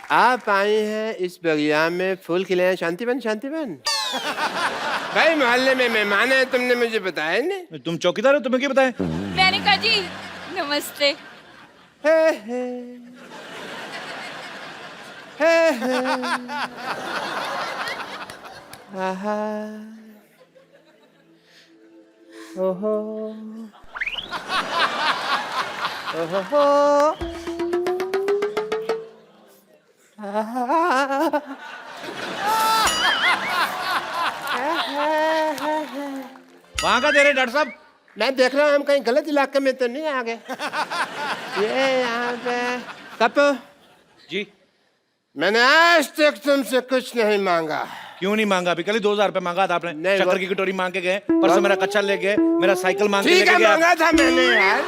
आप आई हैं इस बगिया में फूल खिले हैं। शांतिबन शांतिबन भाई मोहल्ले में मेहमान है, तुमने मुझे बताया नहीं। तुम चौकीदार हो, तुम्हें क्या बताएं? मेनका जी नमस्ते। हे हे हे आहा ओहो ओहो वहां का दे रहे डॉक्टर साहब? मैं देख रहा हूँ हम कहीं गलत इलाके में तो नहीं आ गए। ये यहाँ पे कप जी। मैंने आज तक तुमसे कुछ नहीं मांगा। क्यों नहीं मांगा? अभी कल ही 2000 रुपए मांगा था आपने। नहीं, शक्कर की कटोरी मांग के गए, परसों मेरा कच्चा ले गए, मेरा साइकिल मांग के ठीक लेके है गए। मांगा था मैंने यार,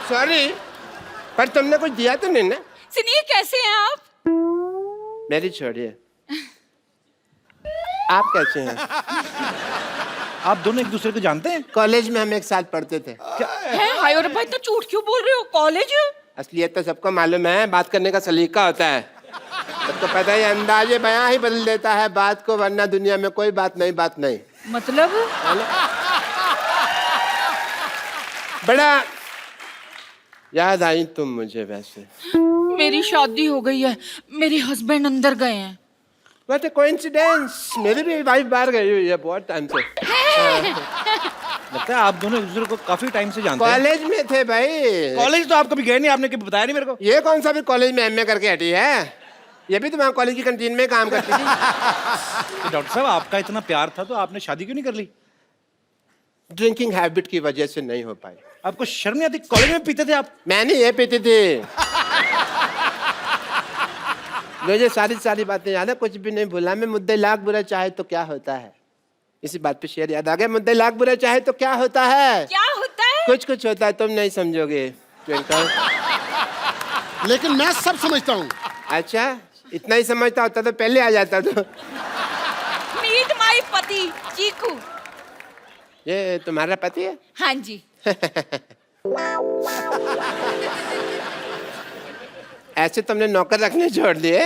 सॉरी, पर तुमने कुछ दिया तो नहीं ना। सुनिए कैसे हैं आप? मेरी छोड़िए, आप कैसे हैं? आप दोनों एक दूसरे को जानते हैं? कॉलेज में हम एक साथ पढ़ते थे। हैं हाय और भाई, तो झूठ क्यों बोल रहे हो? कॉलेज? असलियत तो सबको मालूम है, बात करने का सलीका होता है। सबको पता है, अंदाजे बयां ही बदल देता है बात को, वरना दुनिया में कोई बात नहीं। मतलब? बड़ा याद आई तुम मुझे। वैसे मेरी शादी हो गई है, मेरे हस्बैंड अंदर गए हैं। व्हाट अ कोइंसिडेंस, मेरी भी वाइफ बाहर गई हुई है बहुत टाइम से। लगता है आप दोनों एक दूसरे को काफी टाइम से जानते हैं। कॉलेज में थे भाई। कॉलेज तो आप कभी गए नहीं, आपने कभी बताया नहीं मेरे को। ये कौन सा भी कॉलेज में एमए करके हटी है? ये भी तो वहाँ कॉलेज की कैंटीन में काम करती थी। तो डॉक्टर साहब, आपका इतना प्यार था तो आपने शादी क्यों नहीं कर ली? ड्रिंकिंग हैबिट की वजह से नहीं हो पाई। आपको शर्म नहीं आती? कॉलेज में पीते थे आप? मैंने ये पीती थी। मुझे सारी बातें याद है, कुछ भी नहीं भूला मैं। मुद्दे लाख बुरा चाहे तो क्या होता है, इसी बात पे शेर याद आ गया। मुद्दे लाख बुरा चाहे तो क्या होता है? क्या होता है? कुछ होता है, तुम नहीं समझोगे ट्विंकल। लेकिन मैं सब समझता हूँ। अच्छा, इतना ही समझता होता तो पहले आ जाता। तो मीट माय पति चीकू। ये तुम्हारा पति है? हाँ जी। ऐसे तुमने नौकर रखने छोड़ दिए?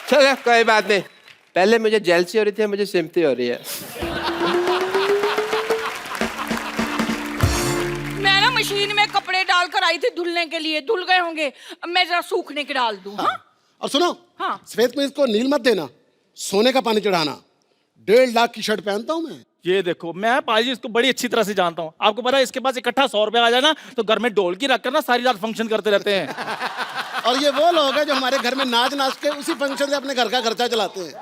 चलो कोई बात नहीं, पहले मुझे जेलसी हो रही थी, मुझे सिम्पथी हो रही है। मैं ना मशीन में कपड़े डालकर आई थी धुलने के लिए, धुल गए होंगे, अब मैं जरा सूखने के डाल दूं। हाँ? और सुनो, हाँ। सफेद में इसको नील मत देना, सोने का पानी चढ़ाना। 1.5 लाख की शर्ट पहनता हूँ मैं। ये देखो, मैं पाजी इसको बड़ी अच्छी तरह से जानता हूँ। आपको पता है इसके पास इकट्ठा 100 रुपया आ जाए ना तो घर में ढोलकी रखकर ना सारी रात फंक्शन करते रहते हैं। और ये वो लोग हैं जो हमारे घर में नाच के उसी फंक्शन से अपने घर का खर्चा चलाते हैं।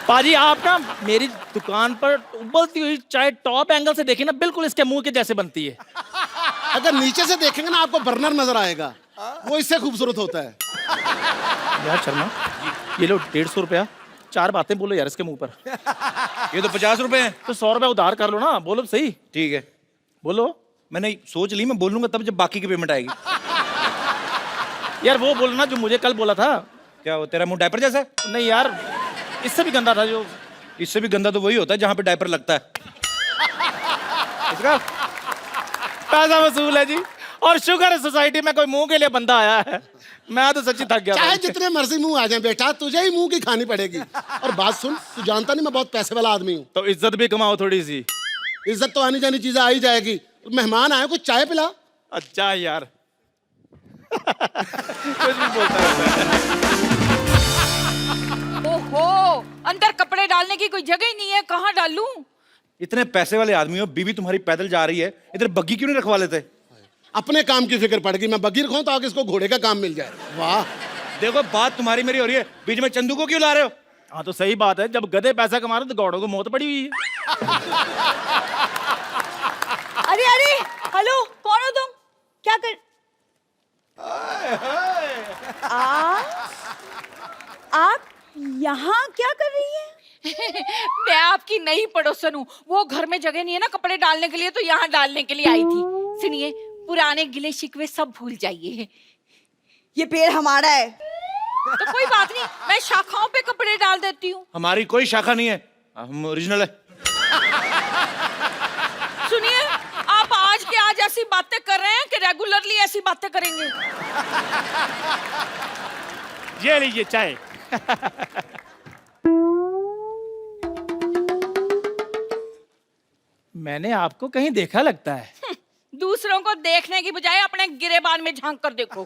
पाजी आप ना मेरी दुकान पर उबलती हुई चाय टॉप एंगल से देखिए ना, बिल्कुल इसके मुंह के जैसे बनती है। अगर नीचे से देखेंगे ना आपको बर्नर नजर आएगा, वो इससे खूबसूरत होता है। यार शर्मा, ये लो 150 रुपया, 4 बातें बोलो यार इसके मुंह पर। ये तो 50 रुपए हैं। तो 100 रुपया उधार कर लो ना, बोलो सही। ठीक है, बोलो। मैंने सोच ली, मैं बोलूंगा तब जब बाकी की पेमेंट आएगी। यार वो बोलो ना जो मुझे कल बोला था। क्या वो तेरा मुंह डायपर जैसा है? नहीं यार, इससे भी गंदा था जो। इससे भी गंदा तो वही होता है जहाँ पे डायपर लगता है। इसका पैसा वसूल है जी, और शुगर है सोसाइटी में कोई मुंह के लिए बंदा आया है। मैं तो सच्ची थक गया। चाहे जितने मर्जी मुंह आ जाए बेटा, तुझे ही मुंह की खानी पड़ेगी। और बात सुन, तू जानता नहीं मैं बहुत पैसे वाला आदमी हूँ। तो इज्जत भी कमाओ थोड़ी सी। इज्जत तो आनी जानी चीजें आ ही जाएगी। मेहमान आए, कुछ चाय पिला। अच्छा यार। कुछ भी बोलता रहता है। ओहो, अंदर कपड़े डालने की कोई जगह ही नहीं है, कहाँ डालूं? इतने पैसे वाले आदमी हो, बीवी तुम्हारी पैदल जा रही है, इधर बग्गी क्यों नहीं रखवा लेते? अपने काम की फिक्र पड़ गई। मैं बगीर खाऊं तो आगे इसको घोड़े का काम मिल जाए। वाह। देखो बात तुम्हारी मेरी हो रही है, बीच में चंदू को क्यों ला रहे हो? हाँ तो सही बात है, जब गधे पैसा कमा रहे तो गौड़ों को मौत पड़ी हुई है। अरे अरे, हेलो, कौन हो तुम? क्या कर आप यहाँ क्या कर रही हैं? मैं आपकी नई पड़ोसन हूँ, वो घर में जगह नहीं है ना कपड़े डालने के लिए, तो यहाँ डालने के लिए आई थी। सुनिए, पुराने गिले शिकवे सब भूल जाइए। ये पेड़ हमारा है। तो कोई बात नहीं, मैं शाखाओं पे कपड़े डाल देती हूँ। हमारी कोई शाखा नहीं है, हम ओरिजिनल है। सुनिए, आप आज के आज ऐसी बातें कर रहे हैं कि रेगुलरली ऐसी बातें करेंगे? ये लीजिए चाय। मैंने आपको कहीं देखा लगता है। दूसरों को देखने की बजाय अपने गिरेबान में झांक कर देखो।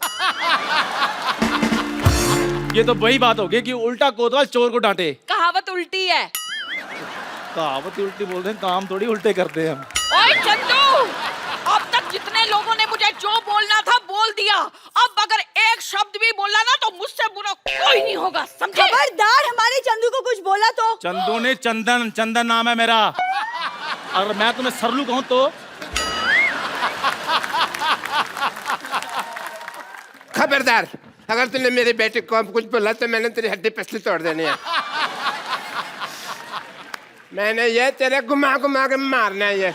ये तो वही बात होगी कि उल्टा कोतवाल चोर को डांटे। कहावत उल्टी है। कहावत ही उल्टी बोलते हैं, काम थोड़ी उल्टे करते हैं हम। ओए चंदू, अब तक जितने लोगों ने मुझे जो बोलना था बोल दिया। अब अगर एक शब्द भी बोला ना तो मुझसे बुरा कोई नहीं होगा, समझे? खबरदार हमारे चंदू को कुछ बोला तो। चंदू ने चंदन, चंदन नाम है मेरा। अगर मैं तुम्हें सरलू कहूं तो? खबरदार, अगर तूने मेरे बेटे को अब कुछ बोला तो मैंने तेरी हड्डी पसली तोड़ देनी है। मैंने ये तेरे घुमा घुमा के मारना है। ये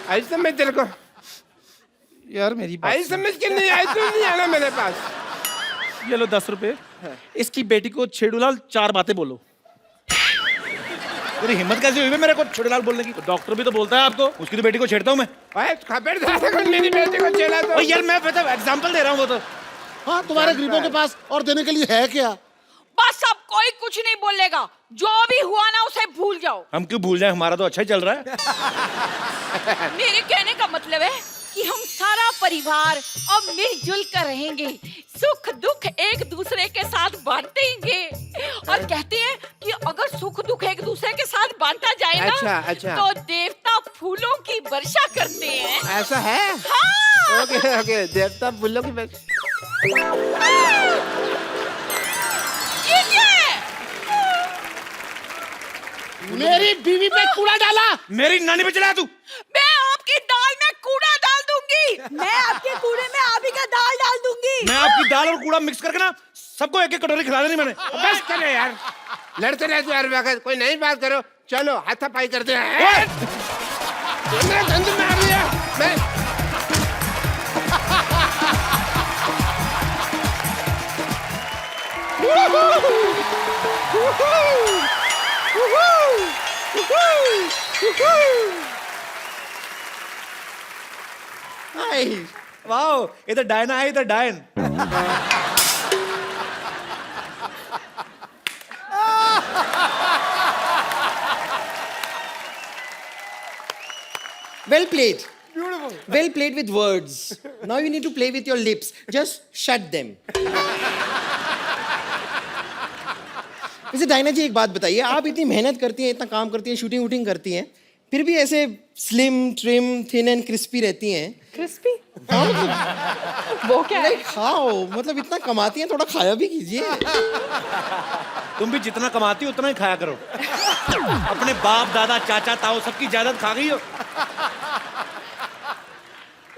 आई समझ तेरे को? यार मेरी बात आई समझ के नहीं आई तो नहीं आना मेरे पास। ये लो 10 रुपए। इसकी बेटी को छेड़ूलाल 4 बातें बोलो। तेरी हिम्मत कैसे हुई मेरे को छेड़ूलाल बोलने की? तो डॉक्टर भी तो बोलता है आपको। उसकी तो बेटी को छेड़ता हूँ मैं। ओए खबरदार, अगर मेरी बेटी को चला तो। यार मैं एग्जांपल दे रहा हूँ वो तो। हाँ, तुम्हारे गरीबों के पास और देने के लिए है क्या? बस अब कोई कुछ नहीं बोलेगा। जो भी हुआ ना उसे भूल जाओ। हम क्यों भूल जाए, हमारा तो अच्छा ही चल रहा है। मेरे कहने का मतलब है कि हम सारा परिवार अब मिलजुल कर रहेंगे, सुख दुख एक दूसरे के साथ बांटेंगे। और कहते हैं कि अगर सुख दुख एक दूसरे के साथ बांटा जाए ना, अच्छा। तो देवता फूलों की वर्षा करते हैं। ऐसा है? हाँ। ओके ओके, देवता फूलों की वर्षा। ये क्या है? मेरी बीवी पे कूड़ा डाला। मेरी नानी पे चला तू। मैं आपकी दाल में कूड़ा डाल दूंगी। मैं आपके कूड़े में आप ही का दाल डाल दूंगी। मैं आपकी दाल और कूड़ा मिक्स करके ना सबको एक एक कटोरी खिला देनी मैंने। बस करो यार, लड़ते रहते यार वक्त, कोई नई बात करो। चलो हाथापाई करते हैं। मेरा धंधा मार लिया मैं। वाओ, इधर डायना है, इधर डायन। Well played. Beautiful. Well played with words. Now you need to play with your lips. Just shut them. वैसे डायना जी एक बात बताइए, आप इतनी मेहनत करती हैं, इतना काम करती हैं, शूटिंग वूटिंग करती हैं, फिर भी ऐसे slim trim thin and crispy रहती हैं। क्रिस्पी? हाँ मतलब वो क्या है? खाओ, मतलब इतना कमाती हैं, थोड़ा खाया भी कीजिए। तुम भी जितना कमाती हो उतना ही खाया करो। अपने बाप दादा चाचा ताऊ सबकी जायदाद खा गई हो।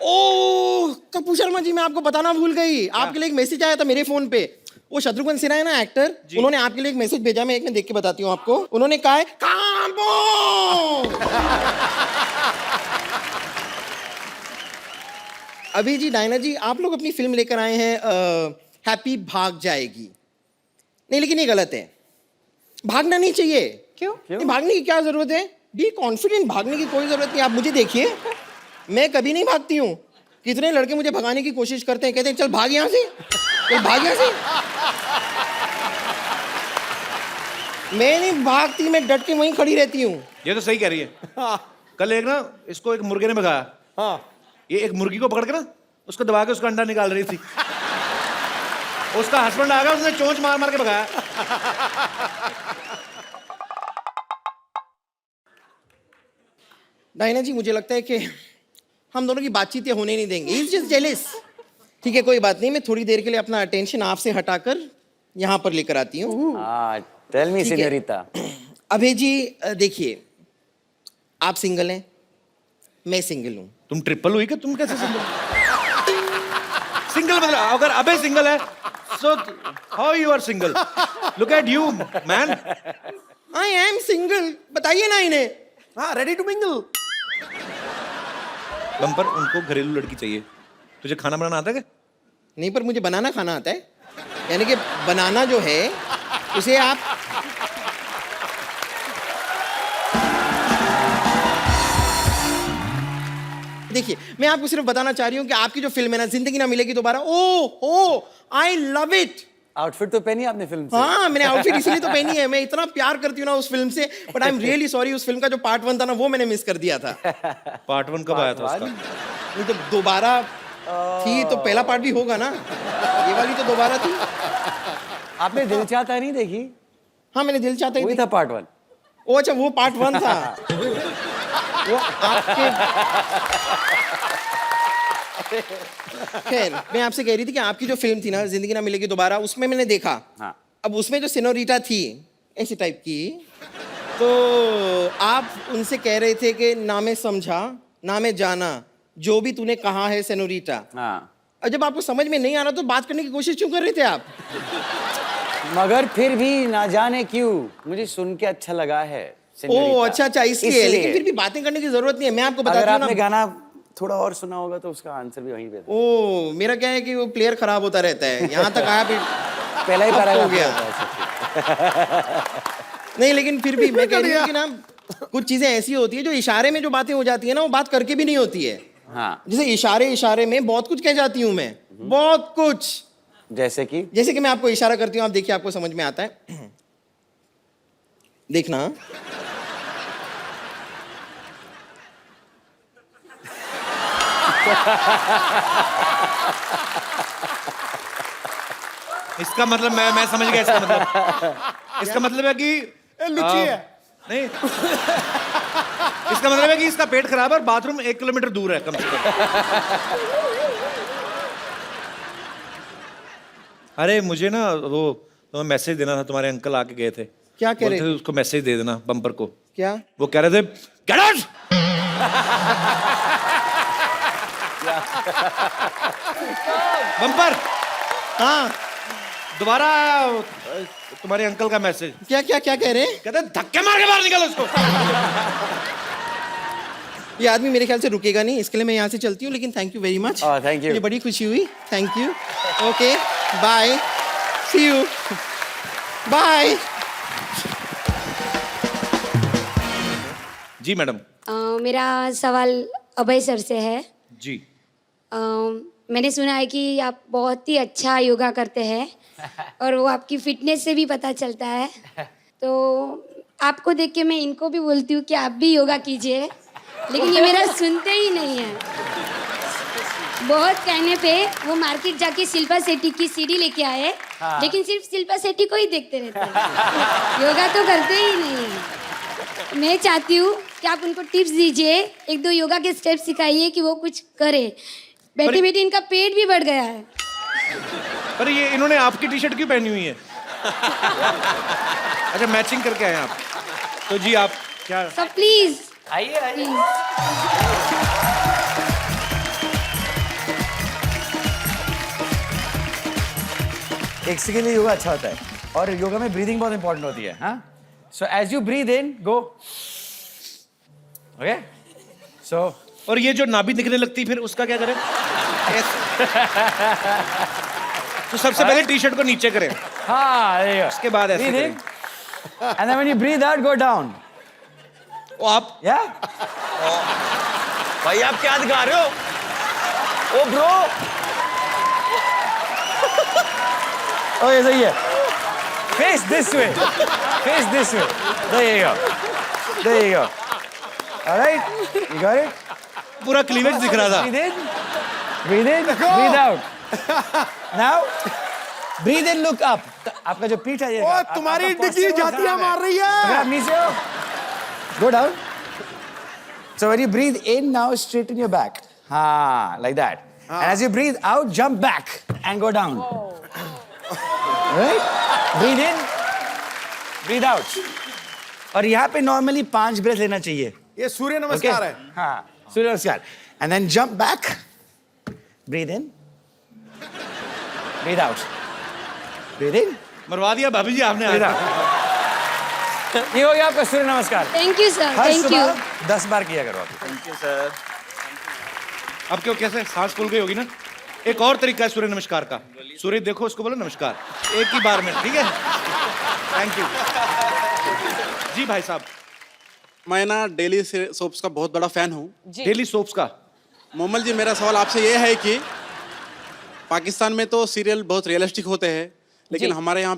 ओह कपूर शर्मा जी, मैं आपको बताना भूल गई। आपके लिए एक मैसेज आया था मेरे फोन पे। वो शत्रुघ्न सिन्हा है ना एक्टर, उन्होंने आपके लिए एक मैसेज भेजा। मैं एक में देख के बताती हूँ आपको। उन्होंने कहा है कांबो। अभी जी डायना जी, आप लोग अपनी फिल्म लेकर आए हैं हैप्पी भाग जाएगी। नहीं लेकिन ये गलत है, भागना नहीं चाहिए। क्यों? नहीं, भागने की क्या जरूरत है? बी कॉन्फिडेंट, भागने की कोई जरूरत नहीं। आप मुझे देखिए, मैं कभी नहीं भागती हूँ। कितने लड़के मुझे भगाने की कोशिश करते हैं, कहते हैं चल भाग यहाँ से, चल भाग यहाँ से। मैं नहीं भागती, मैं डट के वहीं खड़ी रहती हूँ। ये तो सही कह रही है। कल एक ना इसको एक मुर्गे ने भगाया। हाँ, ये एक मुर्गी को पकड़ के ना उसको दबा के उसका अंडा निकाल रही थी। उसका हस्बैंड आ गया, उसने चोंच मार मार के भगाया। डायना जी मुझे लगता है कि हम दोनों की बातचीत ये होने नहीं देंगे। He's just jealous। ठीक है, कोई बात नहीं, मैं थोड़ी देर के लिए अपना अटेंशन आपसे हटाकर यहाँ पर लेकर आती हूँ। टेल मी ठीक है। सिन्योरिटा। अभय जी देखिए, आप सिंगल हैं, मैं सिंगल हूँ। तुम ट्रिपल हुई क्या? तुम कैसे सिंगल? सिंगल मतलब अगर अबे सिंगल है so how you are single? Look at you man. I am single, बताइए ना इन्हें। हाँ, रेडी टू मिंगल। गंपर, उनको घरेलू लड़की चाहिए। तुझे खाना बनाना आता है क्या? नहीं, पर मुझे बनाना खाना आता है। यानी कि बनाना जो है उसे आप देखिए मैं आपको सिर्फ बताना चाह रही हूँ कि आपकी जो फिल्म है ना, जिंदगी ना मिलेगी दोबारा, ओ आई लव इट। आउटफिट तो पहनी आपने फिल्म से? हाँ, मैंने आउटफिट इसीलिए तो पहनी है, मैं इतना प्यार करती हूँ ना उस फिल्म से, but I am really sorry, उस फिल्म का जो पार्ट 1 था ना, वो मैंने मिस कर दिया था। पार्ट 1 कब आया था उसका? नहीं तो दोबारा थी तो पहला पार्ट भी होगा ना, ये वाली तो दोबारा थी। आपने दिल चाहता नहीं देखी? हाँ, मैंने दिल चाहता वही ही था पार्ट 1। ओ अच्छा, वो पार्ट 1 था। वो आपके खैर, मैं आपसे कह रही थी कि आपकी जो फिल्म थी ना, जिंदगी ना मिलेगी दोबारा, उसमें मैंने देखा। हाँ। अब उसमें जो सिनोरिटा थी ऐसी टाइप की, तो आप उनसे कह रहे थे कि ना मैं समझा ना मैं जाना, जो भी तूने कहा है सेनोरिटा। हाँ। और जब आपको समझ में नहीं आ रहा तो बात करने की कोशिश क्यों कर रहे थे आप? मगर फिर भी ना जाने क्यों मुझे सुन के अच्छा लगा है। ओ अच्छा, इसलिए। लेकिन फिर भी बातें करने की जरूरत नहीं है, मैं आपको अगर बताती हूँ आपने ना। गाना थोड़ा और सुना होगा तो उसका आंसर भी वहीं पे था। ओ, मेरा क्या है कि वो प्लेयर खराब होता रहता है, यहाँ तक आया फिर पहला ही अब पैराग्राफ हो गया। नहीं, लेकिन फिर भी मैं कह रही हूँ कि ना, कुछ चीजें ऐसी होती है जो इशारे में जो बातें हो जाती है ना, वो बात करके भी नहीं होती है। हाँ। जैसे इशारे में बहुत कुछ कह जाती हूँ मैं, बहुत कुछ। जैसे कि मैं आपको इशारा करती हूँ, आप देखिए आपको समझ में आता है। देखना। इसका मतलब मैं समझ गया। इसका मतलब है कि लुच्ची है। नहीं, इसका मतलब है कि इसका पेट खराब है और बाथरूम 1 किलोमीटर दूर है कम से कम। अरे मुझे ना वो तुम्हें मैसेज देना था, तुम्हारे अंकल आके गए थे। क्या कह रहे बोलते थे उसको मैसेज दे देना बम्पर को। क्या? वो कह रहे थे गेट आउट। बम्पर। हाँ, दोबारा तुम्हारे अंकल का मैसेज। क्या क्या क्या कह रहे हैं? कहते हैं, धक्के मार के बाहर निकल उसको। ये आदमी मेरे ख्याल से रुकेगा नहीं, इसके लिए मैं यहाँ से चलती हूँ, लेकिन thank you very much. Thank you. मुझे बड़ी खुशी हुई, thank you. Okay, bye, see you, bye. जी मैडम। मेरा सवाल अभय सर से है। जी। मैंने सुना है कि आप बहुत ही अच्छा योगा करते हैं और वो आपकी फिटनेस से भी पता चलता है, तो आपको देख के मैं इनको भी बोलती हूँ कि आप भी योगा कीजिए, लेकिन ये मेरा सुनते ही नहीं है। बहुत कहने पे वो मार्केट जाके शिल्पा शेट्टी की सीडी लेके आए, लेकिन सिर्फ शिल्पा शेट्टी को ही देखते रहते हैं, योगा तो करते ही नहीं है। मैं चाहती हूँ कि आप उनको टिप्स दीजिए, 1-2 योगा के स्टेप सिखाइए कि वो कुछ करे। बैठे बैठे इनका पेट भी बढ़ गया है। पर ये इन्होंने आपकी टी शर्ट क्यों पहनी हुई है? अच्छा, मैचिंग करके आए आप। तो जी आप क्या? सब प्लीज आइए। एक सेकंड में योगा अच्छा होता है, और योगा में ब्रीदिंग बहुत इंपॉर्टेंट होती है। हाँ, so as you breathe in, go. Okay, so और ये जो नाभि दिखने लगती फिर उसका क्या करें? तो सबसे पहले टी शर्ट को नीचे करें, हाँ, उसके बाद ऐसे breathe in, and then when you breathe out, go down. ओ आप Yeah? भाई आप क्या दिखा रहे हो? ओ ब्रो। ओके, सही है। Face this way. Face this way. There you go. There you go. All right? You got it? पूरा क्लीवेज दिख रहा था। Breathe in. Breathe in. Breathe out. Now, breathe in, look up. आपका जो पीठ है ये। ओ, तुम्हारी डिग्गी जातियां मार रही है। अगर आप नीचे हो, go down. So when you breathe in, now straighten your back. Like that. And as you breathe out, jump back and go down. Right? Breathe in, breathe out. और यहाँ पे normally 5 breath लेना चाहिए. ये सूर्य नमस्कार है। हाँ, सूर्य नमस्कार. And then jump back. Breathe in. Breathe out. Breathe in. मरवा दिया भाभी जी आपने। Breathe out. ये हो गया आपका सूर्य नमस्कार। Thank you sir, her thank you. सुबह 10 बार किया करो आप। Thank you sir. अब क्यों कैसे सांस फूल गई होगी ना? एक और तरीका है सूर्य नमस्कार का। सूर्य देखो, उसको बोलो नमस्कार, एक ही बार में, ठीक है? थैंक यू जी। भाई साहब, मैं ना डेली सोप्स का बहुत बड़ा फैन हूँ। डेली सोप्स का मोमल जी, मेरा सवाल आपसे ये है कि पाकिस्तान में तो सीरियल बहुत रियलिस्टिक होते हैं, लेकिन हमारे यहाँ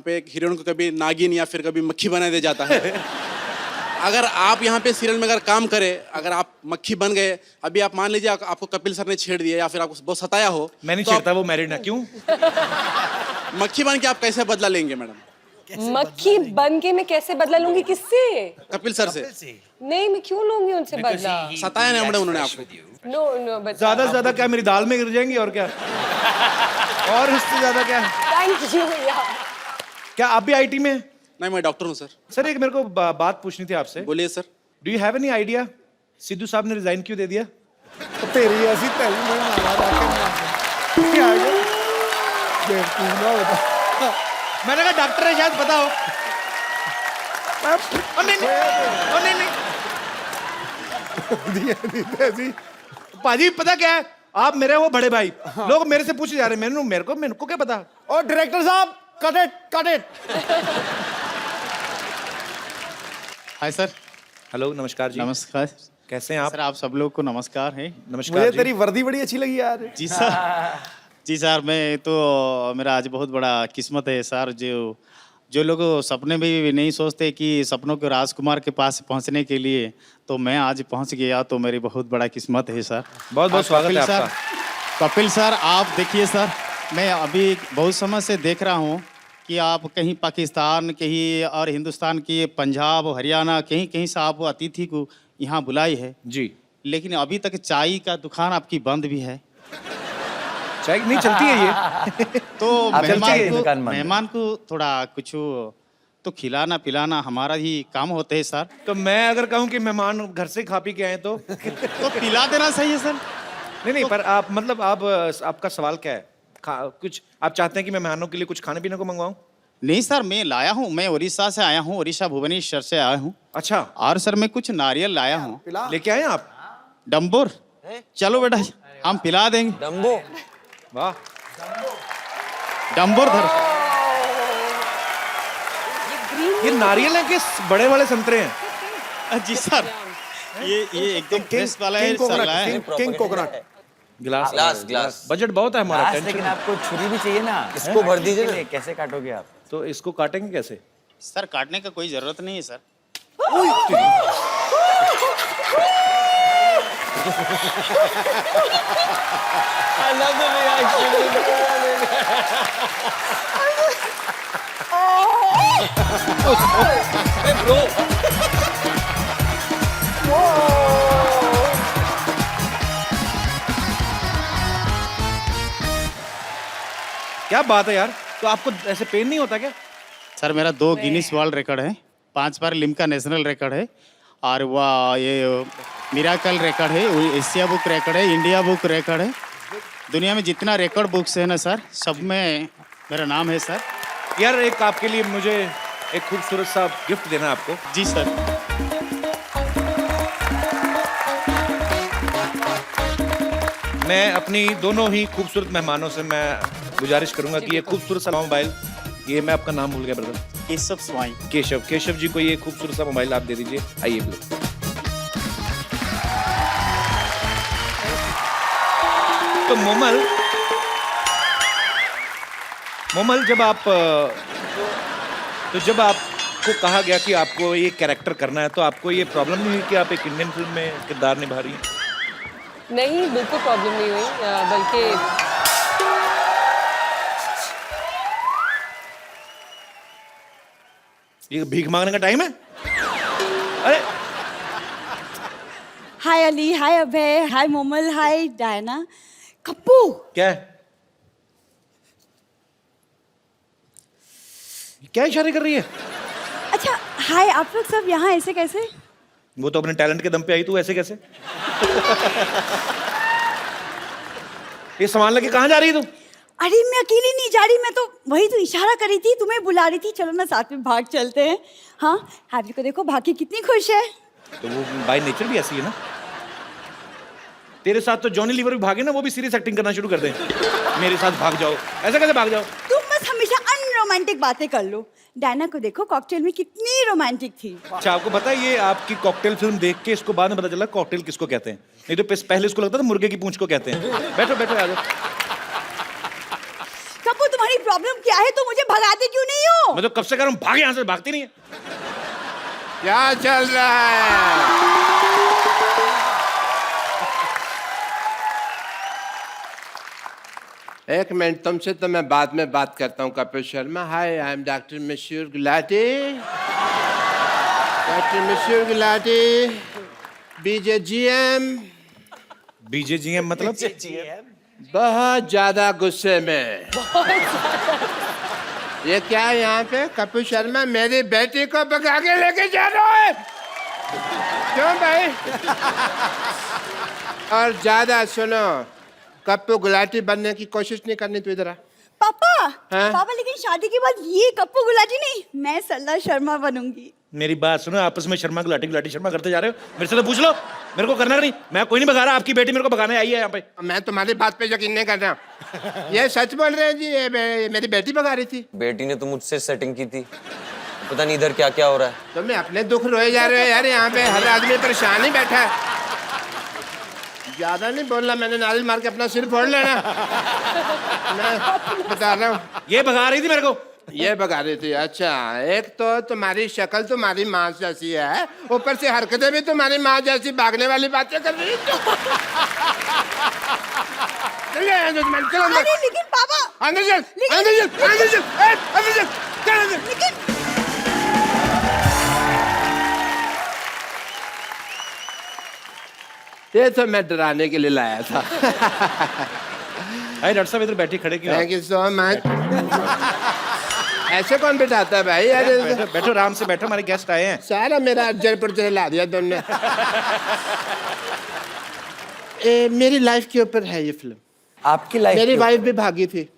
पे एक हीरोइन को कभी नागिन या फिर कभी मक्खी बना दिया जाता है। अगर आप यहाँ पे सीरियल में अगर काम करें, अगर आप मक्खी बन गए, अभी आप मान लीजिए आपको कपिल सर ने छेड़ दिया या फिर आपको बहुत सताया हो, मैं नहीं तो छेड़ता, वो मैरिड है। क्यों? मक्खी बन के आप कैसे बदला लेंगे मैडम? मक्खी बन के मैं कैसे बदला लूंगी? किससे? कपिल सर से। नहीं, मैं क्यों लूंगी उनसे बदला? सताया नहीं मैडम उन्होंने आपको? नो, बट ज्यादा से ज्यादा क्या मेरी दाल में गिर जाएंगी और क्या? और इससे ज्यादा क्या? थैंक यू यार। क्या आप भी आईटी में? नहीं, मैं डॉक्टर हूँ सर। सर एक मेरे को बात पूछनी थी आपसे। बोलिए sir. Do you have any idea Sidhu साहब ने रिजाइन क्यों दे दिया? तेरी ऐसी पहली मैं मैंने कहा डॉक्टर है, शायद पता हो। नहीं। पाजी पता क्या है, आप मेरे वो बड़े भाई, लोग मेरे से पूछे जा रहे हैं, मेरे को क्या पता। और डायरेक्टर साहब, cut it. Hi sir. Hello, नमस्कार जी। नमस्कार कैसे हैं आप? सर, आप सब लोग को नमस्कार है। नमस्कार मुझे जी। तेरी वर्दी बड़ी अच्छी लगी यार। जी सर। जी सर, मैं तो मेरा आज बहुत बड़ा किस्मत है सर। जो लोग सपने में भी नहीं सोचते कि सपनों के राजकुमार के पास पहुंचने के लिए, तो मैं आज पहुंच गया, तो मेरी बहुत बड़ा किस्मत है सर। बहुत बहुत स्वागत है आपका। कपिल सर, आप देखिए सर, मैं अभी बहुत समय से देख रहा हूँ कि आप कहीं पाकिस्तान, कहीं और हिंदुस्तान की पंजाब, हरियाणा, कहीं कहीं से आप अतिथि को यहाँ बुलाई है जी, लेकिन अभी तक चाय का दुकान आपकी बंद भी है। चाय नहीं चलती है ये। तो दुकान बंद है। मेहमान को थोड़ा कुछ तो खिलाना पिलाना हमारा ही काम होते है सर। तो मैं अगर कहूँ कि मेहमान घर से खा पी के आए तो पिला देना सही है सर। नहीं, पर आप मतलब आपका सवाल क्या है? कुछ आप चाहते हैं कि मैं मेहमानों के लिए कुछ खाने पीने को मंगवाऊं? नहीं सर, मैं लाया हूँ, मैं उड़ीसा से आया हूँ, उड़ीसा भुवनेश्वर से आया हूँ। अच्छा। और सर मैं कुछ नारियल लाया हूँ। लेके आए आप? डम्बोर, चलो बेटा हम पिला देंगे। डम्बो, वाह, डम्बोर धर। ये नारियल है कि बड़े वाले संतरे हैं? जी सर, ये एकदम फ्रेश वाला है सर, लाया है। King coconut. ग्लास। बजट बहुत है हमारा। ग्लास, लेकिन आपको छुरी भी चाहिए ना, इसको भर दीजिए। कैसे काटोगे आप? तो इसको काटेंगे कैसे? सर काटने का कोई जरूरत नहीं है सर। क्या बात है यार, तो आपको ऐसे पेन नहीं होता क्या? सर मेरा 2 गिनीज वर्ल्ड रिकॉर्ड है, 5 बार लिम्का नेशनल रिकॉर्ड है, और वह ये मिराकल रिकॉर्ड है, एशिया बुक रिकॉर्ड है, इंडिया बुक रिकॉर्ड है। दुनिया में जितना रिकॉर्ड बुक्स है ना सर, सब में मेरा नाम है सर। यार एक आपके लिए मुझे एक खूबसूरत सा गिफ्ट देना है आपको। जी सर। मैं अपनी दोनों ही खूबसूरत मेहमानों से मैं गुजारिश करूंगा कि ये खूबसूरत सा मोबाइल, ये मैं आपका नाम भूल गया ब्रदर। केशव स्वाई। केशव जी को ये खूबसूरत सा मोबाइल आप दे दीजिए। आइए ब्रदर। तो मोमल, जब आपको कहा गया कि आपको ये कैरेक्टर करना है, तो आपको ये प्रॉब्लम नहीं हुई कि आप एक इंडियन फिल्म में किरदार निभा रही हैं? नहीं, बिल्कुल प्रॉब्लम नहीं हुई, बल्कि ये भीख मांगने का टाइम है? अरे हाय अली, हाय अभय, हाय मोमल, हाय डायना। कप्पू, क्या है? क्या इशारे कर रही है? अच्छा हाय, आप लोग सब यहाँ ऐसे कैसे? वो तो अपने टैलेंट के दम पे आई, तू ऐसे कैसे? ये सामान लेके कहाँ जा रही है तू? अरे मैं अकेली नहीं जा रही, मैं तो वही तो इशारा कर रही थी, तुम्हें बुला रही थी, चलो ना साथ में भाग चलते हैं। हाँ, हैप्पी को देखो, भागी कितनी खुश है। तो वो बाय नेचर भी ऐसी है ना। तेरे साथ तो जॉनी लीवर भी भागे ना, वो भी सीरियस एक्टिंग करना शुरू कर दे। मेरे साथ भाग जाओ, ऐसा कैसे भाग जाओ? तुम बस हमेशा रोमांटिक बातें कर लो। डायना को देखो कॉकटेल में कितनी रोमांटिक थी। अच्छा आपको पता है ये आपकी कॉकटेल फिल्म देख के इसको बाद में पता चला कॉकटेल किसको कहते हैं, नहीं तो पहले इसको लगता था मुर्गे की पूंछ को कहते हैं। बैठो बैठो आ जाओ। कपूर तुम्हारी प्रॉब्लम क्या है? तुम मुझे भगाते क्यों नहीं हो? मैं तो कब से कह रहा हूँ भागे यहाँ से, भागती नहीं है। क्या चल रहा है? एक मिनट, तुमसे तो मैं बाद में बात करता हूँ कपिल शर्मा। हाय, आई एम डॉक्टर मशहूर गुलाटी। डॉक्टर मशहूर गुलाटी, बीजेजीएम। बीजेजीएम मतलब? बहुत ज्यादा गुस्से में। ये क्या है यहाँ पे? कपिल शर्मा मेरी बेटी को भगा के लेके जा रहा है। क्यों भाई? और ज्यादा सुनो, कप्पू गुलाटी बनने की कोशिश नहीं करनी तू। इधर आ पापा। हाँ? पापा लेकिन शादी के बाद ये कप्पू गुलाटी नहीं, मैं सरला शर्मा बनूंगी। मेरी बात सुनो, आपस में शर्मा गुलाटी गुलाटी शर्मा करते जा रहे हो। मेरे से तो पूछ लो, मेरे को करना नहीं। मैं कोई नहीं भगा रहा, आपकी बेटी मेरे को भगाने आई है यहाँ पे। मैं तुम्हारी बात पे यकीन नहीं कर रहा। ये सच बोल रहे हैं जी, ये मेरी बेटी भगा रही थी। बेटी ने तो मुझसे सेटिंग की थी, पता नहीं इधर क्या क्या हो रहा है। तुम्हें अपने दुख रोए जा रहे हो यार, यहाँ पे हर आदमी परेशान ही बैठा है। ज्यादा नहीं बोलना, मैंने नारियल मार के अपना सिर फोड़ लेना। मैं बता रहा हूँ। ये भगा रही थी मेरे को। ये भगा रही थी? अच्छा, एक तो तुम्हारी शक्ल तुम्हारी माँ जैसी है, ऊपर से हरकतें भी तुम्हारी माँ जैसी, भागने वाली बातें कर रही है। अरे लेकिन पापा। अंदर चल, अंदर चल, अंदर चल, अंदर चल, चल अंदर। ये तो मैं डराने के लिए लाया था। अरे डॉक्टर साहब इधर बैठी खड़े क्यों? Thank you so much. ऐसे कौन बैठाता है भाई? बैठो, बैठो आराम से बैठो, हमारे गेस्ट आए हैं। सारा मेरा जयपुर से ला दिया तुमने। मेरी लाइफ के ऊपर है ये फिल्म। आपकी लाइफ? मेरी वाइफ भी भागी थी,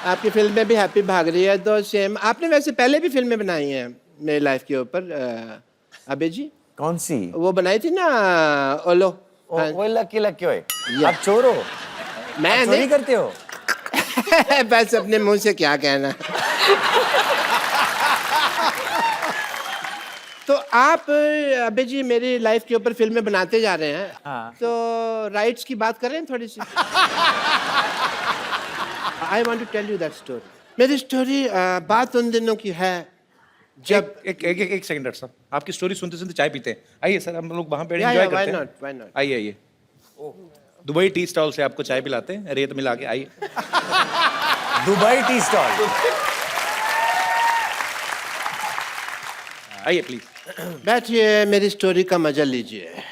आपकी फिल्म में भी हैप्पी भाग रही है। दो सेम। आपने वैसे पहले भी फिल्में बनाई हैं मेरी लाइफ के ऊपर, अबे जी। कौन सी? वो बनाई थी ना, ओलो। वो लकी लकी होए। आप चोर हो? मैं चोरी नहीं करते हो? बस अपने मुंह से क्या कहना। तो आप अबे जी मेरी लाइफ के ऊपर फिल्में बनाते जा रहे हैं। हाँ। तो राइट्स की बात करें थोड़ी सी। I want to tell you that story. मेरी स्टोरी बात उन दिनों की है जब एक सेकंड डॉक्टर साहब, आपकी स्टोरी सुनते सुनते चाय पीते हैं। आइए सर, हम लोग वहाँ पे Yeah, एंजॉय yeah, why करते हैं। not, why not? आइए आइए, दुबई टी स्टॉल से आपको चाय पिलाते हैं, रेत मिला के। आइए। Dubai tea stall. आइए प्लीज। बैठिए, मेरी स्टोरी का मजा लीजिए।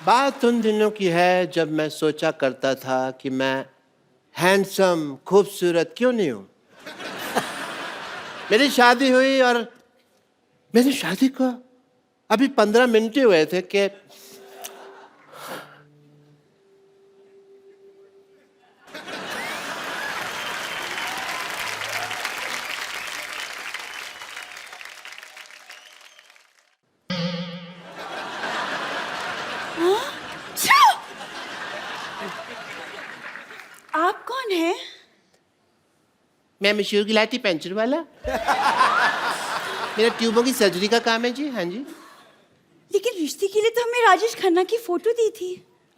बात उन दिनों की है जब मैं सोचा करता था कि मैं हैंडसम खूबसूरत क्यों नहीं हूं। मेरी शादी हुई और मेरी शादी को अभी 15 मिनट ही हुए थे कि आप कौन है? मैं मशहूर गिलाटी पेंचर वाला। मेरा ट्यूबों की सर्जरी का काम है जी। हाँ जी। लेकिन रिश्ते के लिए तो हमें राजेश खन्ना की फोटो दी थी।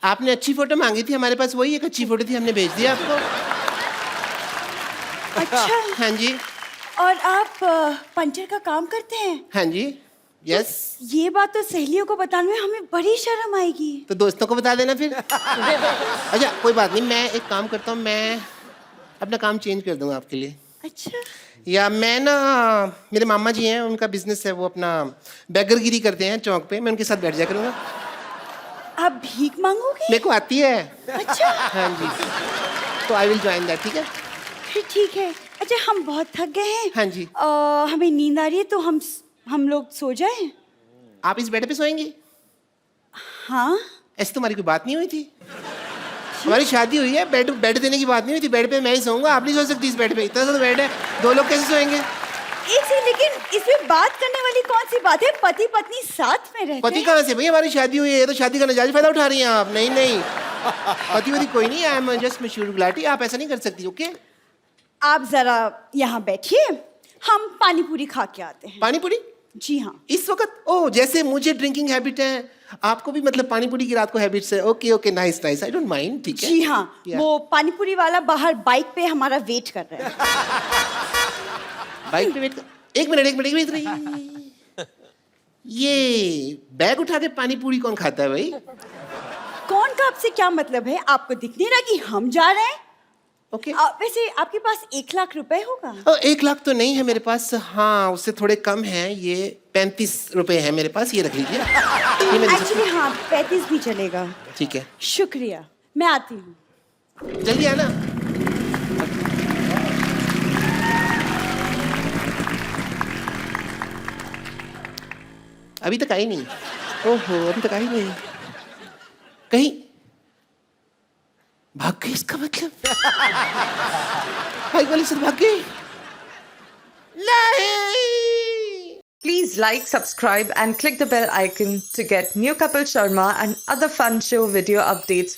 आपने अच्छी फोटो मांगी थी, हमारे पास वही एक अच्छी फोटो थी, हमने भेज दिया आपको। अच्छा। हाँ जी। और आप पंचर का काम करते हैं? हाँ जी। यस। ये बात तो सहेलियों को बताने में हमें बड़ी शर्म आएगी। तो दोस्तों को बता देना फिर। अच्छा कोई बात नहीं, मैं एक काम करता हूँ, मैं अपना काम चेंज कर दूंगा आपके लिए। अच्छा। या मैं ना, मेरे मामा जी हैं, उनका बिजनेस है, वो अपना बेगरगिरी करते हैं चौक पे, मैं उनके साथ बैठ जाया करूँगा। आप भीख मांगोगे? मेरे को आती है। अच्छा। हाँ जी। तो आई विल ज्वाइन दैट। ठीक है? फिर ठीक है। अच्छा हम बहुत थक गए हैं। हाँ जी। हमें नींद आ रही है, तो हम लोग सो जाएं? आप इस बेड पे सोएंगी? हाँ। ऐसी तुम्हारी कोई बात नहीं हुई थी। हमारी शादी हुई है, बेड देने की बात नहीं हुई थी। बेड पे मैं ही सोऊंगा, आप नहीं सो सकती इस बेड पे। इतना सा बेड है, दो लोग कैसे सोएंगे? एक से, लेकिन इसमें बात करने वाली कौन सी बात है? पति पत्नी साथ में रहते पति हैं। कहाँ से भाई? हमारी शादी हुई है, ये तो शादी का नजायज फायदा उठा रही हैं आप। नहीं नहीं, पति वति कोई नहीं। आई एम जस्ट मशहूर गुलाटी। आप ऐसा नहीं कर सकती। ओके? आप जरा यहाँ बैठिए, हम पानी पूरी खा के आते हैं। पानी पूरी जी हाँ। इस वक्त? ओ, जैसे मुझे ड्रिंकिंग हैबिट है, आपको भी मतलब पानी पूरी की रात को हैबिट्स है। Okay okay, nice nice, I don't mind, ठीक है। जी हाँ, Yeah. वो पानी पूरी वाला बाहर बाइक पे हमारा वेट कर रहा है। बाइक पे वेट कर, एक मिनट इधर आइए। ये बैग उठा के पानी पूरी कौन खाता है भाई? कौन का आपसे क्या मतलब है? आपको दिख नहीं रहा कि हम जा रहे हैं? ओके। वैसे आपके पास 1 लाख रुपए होगा? 1 लाख तो नहीं है मेरे पास, हाँ उससे थोड़े कम है। ये 35 रुपए है मेरे पास, ये रख लीजिए। ये मेरे- एक्चुअली हाँ, 35 भी चलेगा। ठीक है, शुक्रिया, मैं आती हूँ। जल्दी आना। अभी तक आई नहीं। ओहो, अभी तक आई नहीं। कहीं भाग गई इसका मतलब? बाइक वाली सर भाग गई? नहीं। Please like, subscribe and click the bell icon to get new Kapil Sharma and other fun show video updates